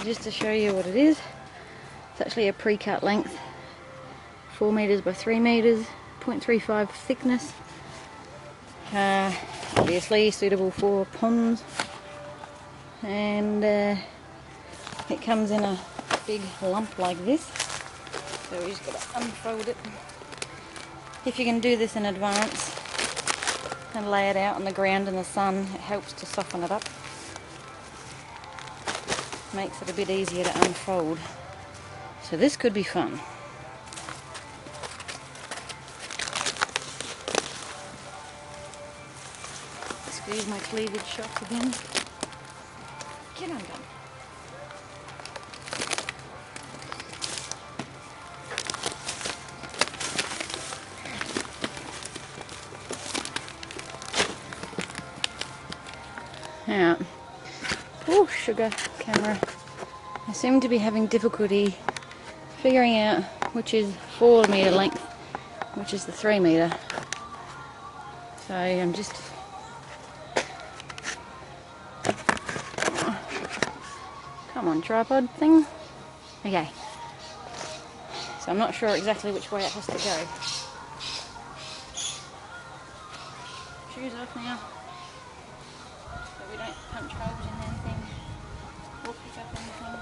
just to show you what it is. It's actually a pre-cut length, 4 meters by 3 meters, 0.35 thickness. Obviously suitable for ponds, and it comes in a big lump like this, so we just got to unfold it. If you can do this in advance and lay it out on the ground in the sun, it helps to soften it up, makes it a bit easier to unfold. So this could be fun. Excuse my cleavage shots again. Get undone. Now, oh, sugar camera. I seem to be having difficulty figuring out which is 4 meter length, which is the 3 meter. So I'm just come on, tripod thing. Okay. So I'm not sure exactly which way it has to go. Shoes off now, so we don't punch holes in anything or pick up anything.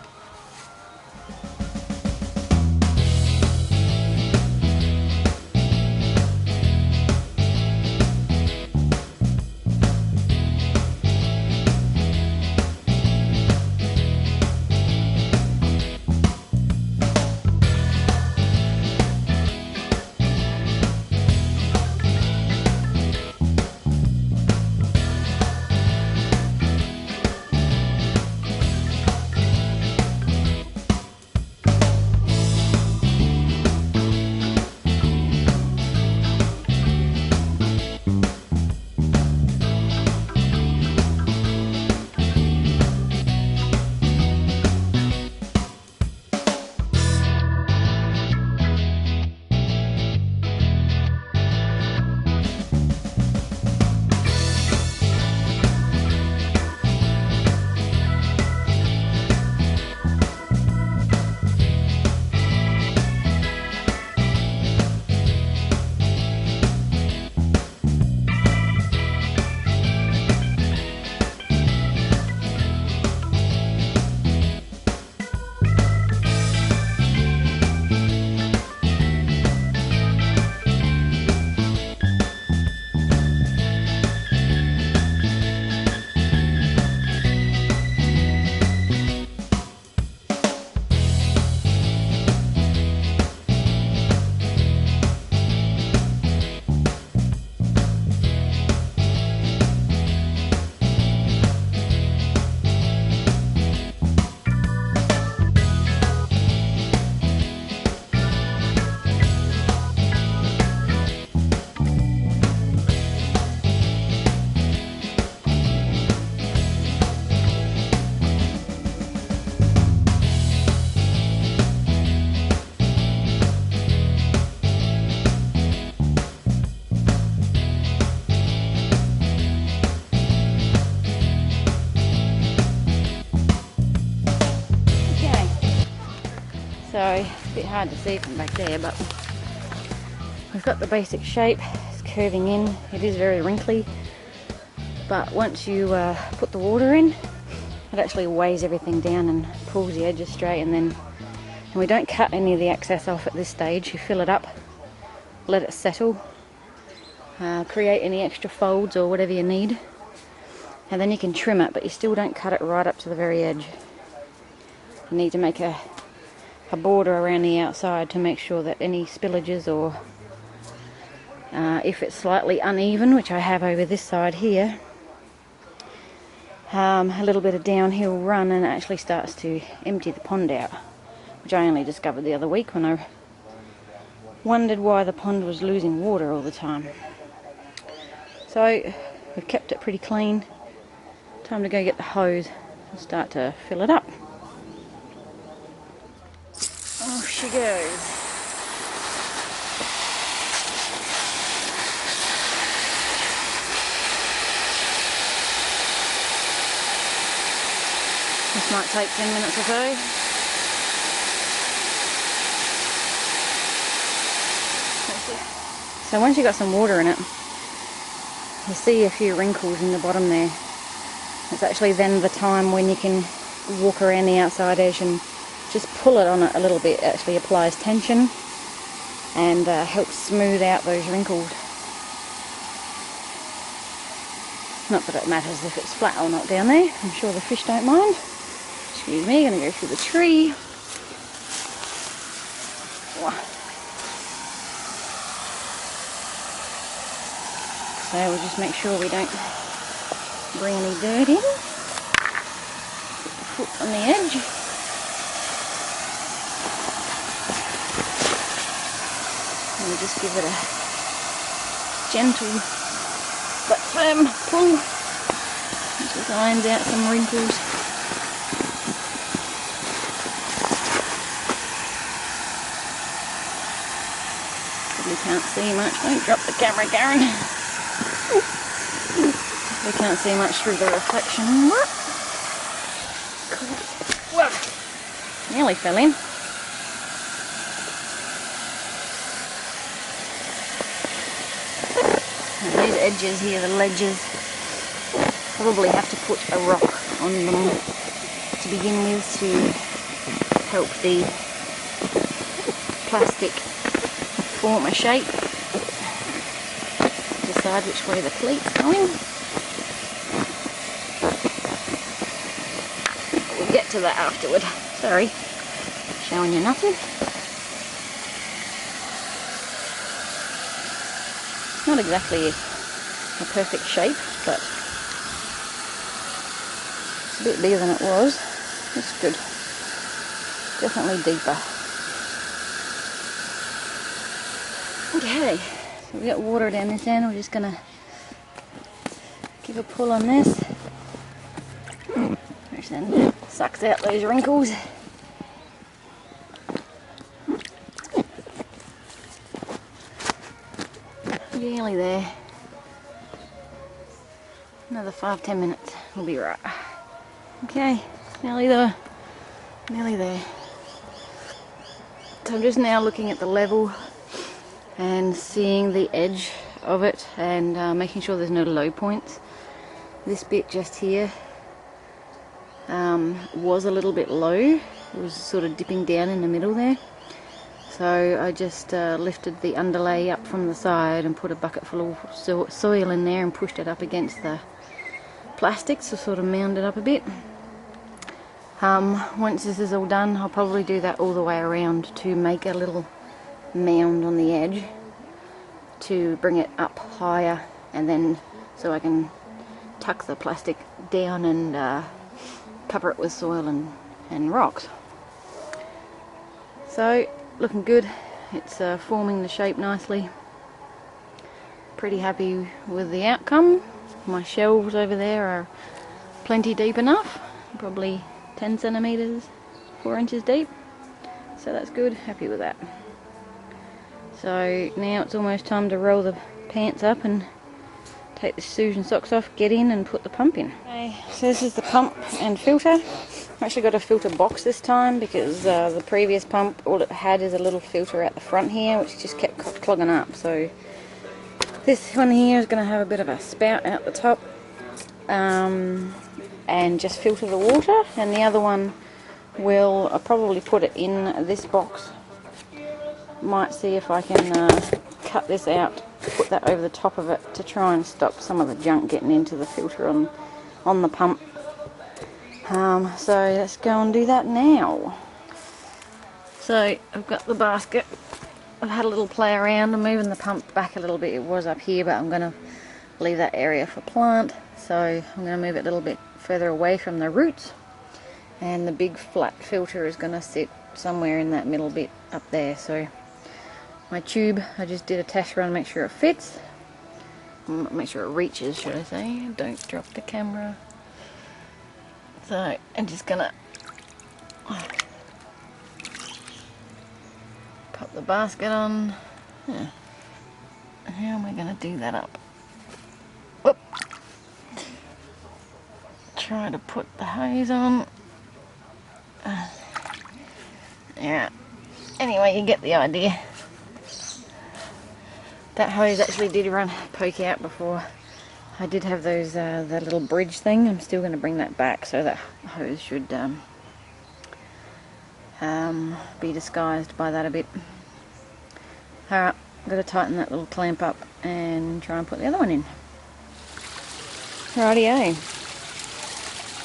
So, a bit hard to see from back there, but we've got the basic shape. It's curving in. It is very wrinkly, but once you put the water in, it actually weighs everything down and pulls the edges straight, and we don't cut any of the excess off at this stage. You fill it up, let it settle, create any extra folds or whatever you need, and then you can trim it, but you still don't cut it right up to the very edge. You need to make a border around the outside to make sure that any spillages, or if it's slightly uneven, which I have over this side here, a little bit of downhill run, and it actually starts to empty the pond out, which I only discovered the other week when I wondered why the pond was losing water all the time. So we've kept it pretty clean. Time to go get the hose and start to fill it up. Off she goes. This might take 10 minutes or so. So once you've got some water in it, you see a few wrinkles in the bottom there. It's actually then the time when you can walk around the outside edge and just pull it on it a little bit. It actually applies tension and helps smooth out those wrinkles. Not that it matters if it's flat or not down there. I'm sure the fish don't mind. Excuse me, I'm going to go through the tree. So we'll just make sure we don't bring any dirt in. Put the foot on the edge. And we'll just give it a gentle but firm pull. It just irons out some wrinkles. Probably can't see much. Don't drop the camera, Karen. We can't see much through the reflection. What? Whoa! Nearly fell in. And these edges here, the ledges, probably have to put a rock on them to begin with to help the plastic form a shape. Decide which way the pleat's going. We'll get to that afterward. Sorry, showing you nothing. Not exactly a perfect shape, but it's a bit bigger than it was. It's good. Definitely deeper. Okay, so we've got water down this end. We're just going to give a pull on this, which then sucks out those wrinkles. Nearly there. Another 5-10 minutes, we'll be right. Okay, nearly there. Nearly there. So I'm just now looking at the level and seeing the edge of it and making sure there's no low points. This bit just here was a little bit low. It was sort of dipping down in the middle there. So I just lifted the underlay up from the side and put a bucket full of soil in there and pushed it up against the plastic to sort of mound it up a bit. Once this is all done, I'll probably do that all the way around to make a little mound on the edge to bring it up higher, and then so I can tuck the plastic down and cover it with soil and rocks. So looking good. It's forming the shape nicely. Pretty happy with the outcome. My shelves over there are plenty deep enough, probably 10 centimeters, 4 inches deep, so that's good. Happy with that. So now it's almost time to roll the pants up and take the shoes and socks off, get in and put the pump in. Okay, so this is the pump and filter. I've actually got a filter box this time because the previous pump, all it had is a little filter at the front here which just kept clogging up. So this one here is going to have a bit of a spout out the top and just filter the water, and the other one will, I'll probably put it in this box. Might see if I can cut this out, put that over the top of it to try and stop some of the junk getting into the filter on the pump. So let's go and do that now. So I've got the basket. I've had a little play around and moving the pump back a little bit. It was up here, but I'm going to leave that area for plant. So I'm going to move it a little bit further away from the roots, and the big flat filter is going to sit somewhere in that middle bit up there. So my tube, I just did a test run, make sure it fits, make sure it reaches, should I say. Don't drop the camera. So I'm just gonna pop the basket on. Yeah. How am I gonna do that up? Whoop. Try to put the hose on. Yeah. Anyway, you get the idea. That hose actually did poke out before. I did have those that little bridge thing. I'm still going to bring that back, so that hose should be disguised by that a bit. Alright, got to tighten that little clamp up and try and put the other one in. Rightio.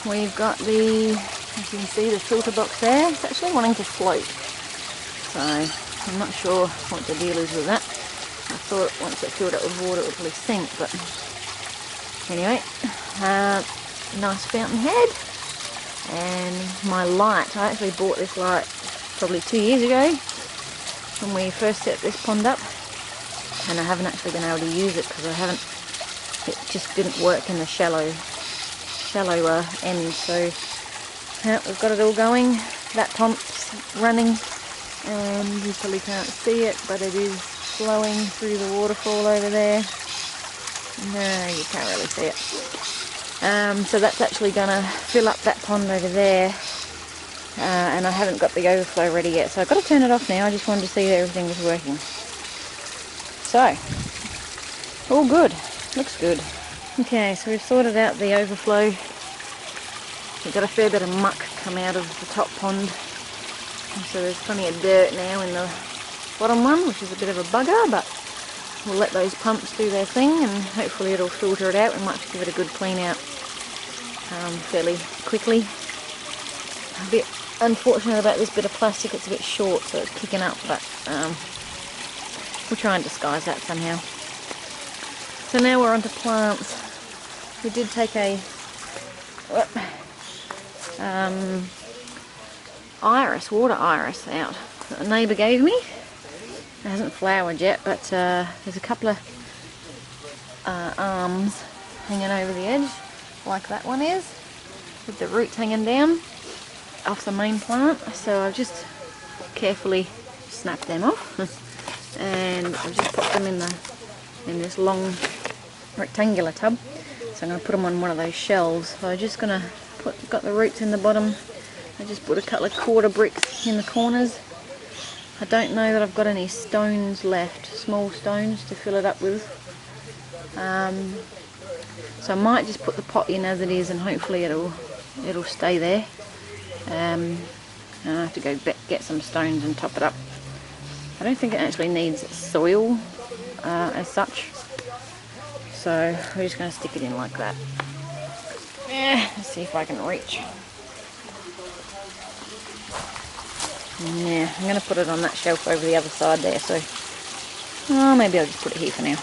We've got the, as you can see, the filter box there. It's actually wanting to float, so I'm not sure what the deal is with that. I thought once it filled up with water it would probably sink, but anyway, nice fountain head. And my light, I actually bought this light probably 2 years ago when we first set this pond up, and I haven't actually been able to use it because it just didn't work in the shallower end. So yeah, we've got it all going. That pump's running, and you probably can't see it, but it is flowing through the waterfall over there. No, you can't really see it. So that's actually going to fill up that pond over there, and I haven't got the overflow ready yet, so I've got to turn it off now. I just wanted to see that everything was working. So, all good. Looks good. Okay, so we've sorted out the overflow. We've got a fair bit of muck come out of the top pond, and so there's plenty of dirt now in the bottom one, which is a bit of a bugger, but we'll let those pumps do their thing and hopefully it'll filter it out. We might give it a good clean out fairly quickly. A bit unfortunate about this bit of plastic, it's a bit short so it's kicking up, but we'll try and disguise that somehow. So now we're onto plants. We did take a water iris out that a neighbour gave me. It hasn't flowered yet, but there's a couple of arms hanging over the edge, like that one is, with the roots hanging down off the main plant. So I've just carefully snapped them off, and I've just popped them in this long rectangular tub. So I'm going to put them on one of those shelves. So I'm just going to got the roots in the bottom. I just put a couple of quarter bricks in the corners. I don't know that I've got any stones left, small stones to fill it up with. So I might just put the pot in as it is, and hopefully it'll stay there. And I have to go get some stones and top it up. I don't think it actually needs soil as such. So we're just going to stick it in like that. Let's see if I can reach. Yeah, I'm going to put it on that shelf over the other side there, so maybe I'll just put it here for now.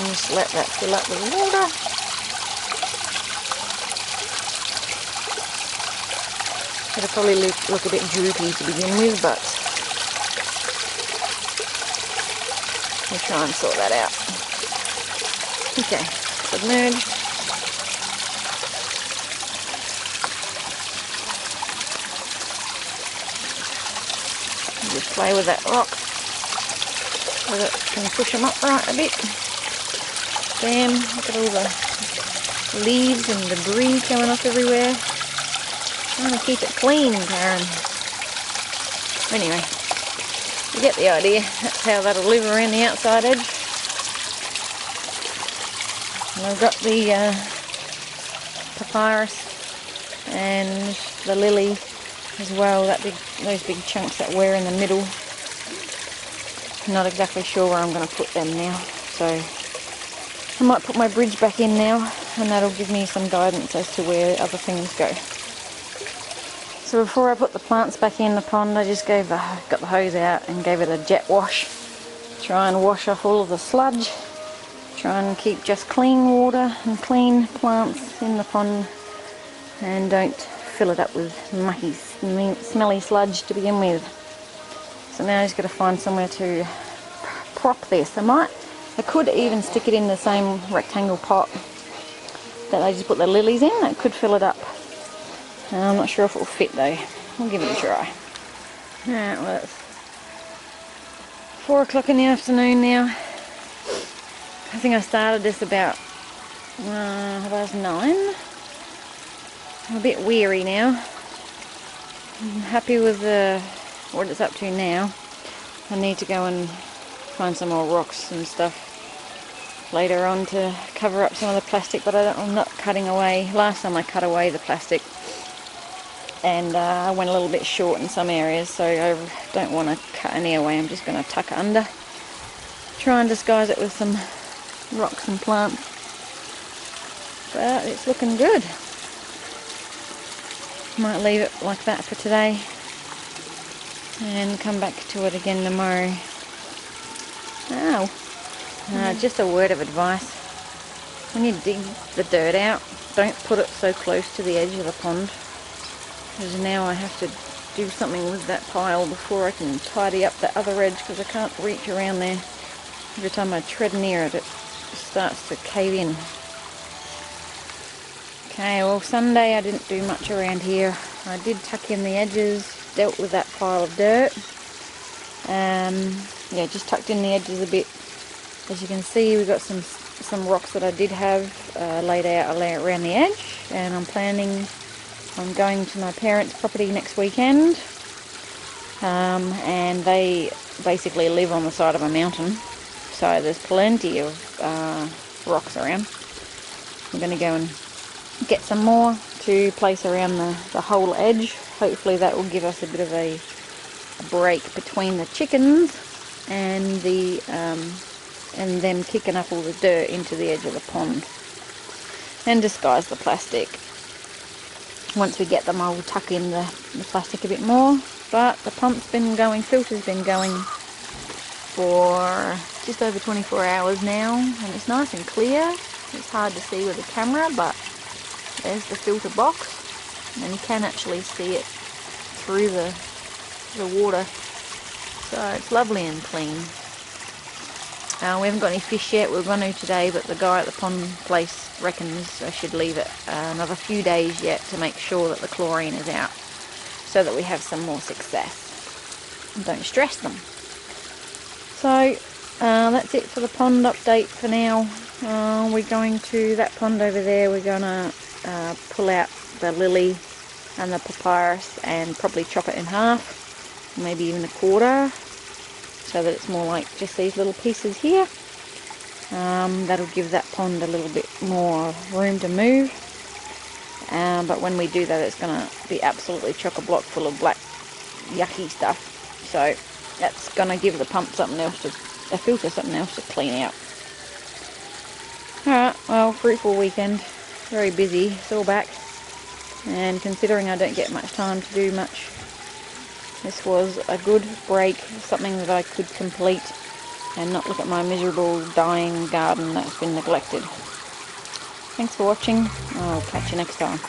Just let that fill up with water. It'll probably look a bit droopy to begin with, but we'll try and sort that out. Okay, submerged. Just play with that rock so that can push them upright a bit. Damn, look at all the leaves and debris coming off everywhere. Trying to keep it clean, Karen. Anyway, you get the idea. That's how that'll live around the outside edge. And I've got the papyrus and the lily as well, those big chunks that were in the middle. I'm not exactly sure where I'm going to put them now, so I might put my bridge back in now, and that'll give me some guidance as to where other things go. So before I put the plants back in the pond, I just got the hose out and gave it a jet wash. Try and wash off all of the sludge. Try and keep just clean water and clean plants in the pond, and don't fill it up with mucky, smelly sludge to begin with. So now I just got to find somewhere to prop this. I could even stick it in the same rectangle pot that I just put the lilies in. That could fill it up. I'm not sure if it will fit though. We'll give it a try. Alright, well it's 4 o'clock in the afternoon now. I think I started this about 9. I'm a bit weary now. I'm happy with what it's up to now. I need to go and find some more rocks and stuff later on to cover up some of the plastic, but I'm not cutting away. Last time I cut away the plastic and I went a little bit short in some areas, so I don't want to cut any away. I'm just going to tuck it under, try and disguise it with some rocks and plants, but it's looking good. Might leave it like that for today and come back to it again tomorrow. Just a word of advice: when you dig the dirt out, don't put it so close to the edge of the pond, because now I have to do something with that pile before I can tidy up the other edge, because I can't reach around there. Every time I tread near it, it starts to cave in. Okay, well, Sunday I didn't do much around here. I did tuck in the edges, dealt with that pile of dirt. Yeah, just tucked in the edges a bit. As you can see, we've got some rocks that I did have laid out around the edge, and I'm planning on going to my parents' property next weekend. And they basically live on the side of a mountain, so there's plenty of rocks around. I'm going to go and get some more to place around the whole edge. Hopefully that will give us a bit of a break between the chickens and and them kicking up all the dirt into the edge of the pond, and disguise the plastic. Once we get them, I will tuck in the plastic a bit more. But the pump's been going, filter's been going for just over 24 hours now, and it's nice and clear. It's hard to see with the camera, but there's the filter box, and you can actually see it through the water, so it's lovely and clean. We haven't got any fish yet. We're going to today, but the guy at the pond place reckons I should leave it another few days yet to make sure that the chlorine is out, so that we have some more success and don't stress them. So that's it for the pond update for now. We're going to that pond over there. We're going to pull out the lily and the papyrus and probably chop it in half, maybe even a quarter, so that it's more like just these little pieces here. That'll give that pond a little bit more room to move. But when we do that, it's going to be absolutely chock-a-block full of black yucky stuff. So that's going to give the pump something else a filter something else to clean out. Alright, well, fruitful weekend. Very busy. It's all back. And considering I don't get much time to do much, this was a good break, something that I could complete and not look at my miserable dying garden that's been neglected. Thanks for watching. I'll catch you next time.